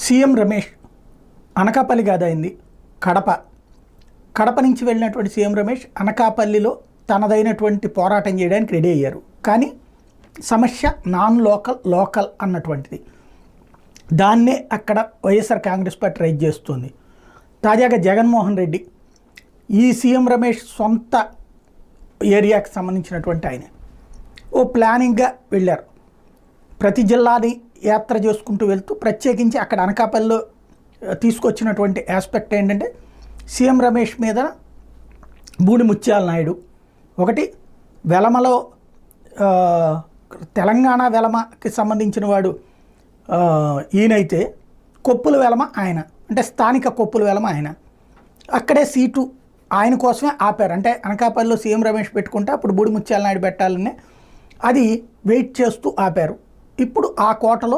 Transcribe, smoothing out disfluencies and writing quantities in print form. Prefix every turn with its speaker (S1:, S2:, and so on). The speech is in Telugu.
S1: సీఎం రమేష్ అనకాపల్లి కాదైంది కడప. కడప నుంచి వెళ్ళినటువంటి సీఎం రమేష్ అనకాపల్లిలో తనదైనటువంటి పోరాటం చేయడానికి రెడీ అయ్యారు. కానీ సమస్య నాన్ లోకల్ అన్నటువంటిది. దాన్నే అక్కడ వైఎస్ఆర్ కాంగ్రెస్ పార్టీ రైజ్ చేస్తుంది. తాజాగా జగన్మోహన్ రెడ్డి ఈ సీఎం రమేష్ సొంత ఏరియాకి సంబంధించినటువంటి ఆయన ఓ ప్లానింగ్గా వెళ్ళారు. ప్రతి జిల్లాని యాత్ర చేసుకుంటూ వెళ్తూ ప్రత్యేకించి అక్కడ అనకాపల్లిలో తీసుకొచ్చినటువంటి ఆస్పెక్ట్ ఏంటంటే సీఎం రమేష్ మీద బూడి ముత్యాల నాయుడు ఒకటి, వెలమలో తెలంగాణ వెలమకి సంబంధించిన వాడు ఈయనైతే కొప్పుల వెలమ ఆయన, అంటే స్థానిక కొప్పుల వెలమ ఆయన. అక్కడే సీటు ఆయన కోసమే ఆపారు. అంటే అనకాపల్లిలో సీఎం రమేష్ పెట్టుకుంటే అప్పుడు బూడి ముత్యాల నాయుడు పెట్టాలనే అది వెయిట్ చేస్తూ ఆపారు. ఇప్పుడు ఆ కోటలో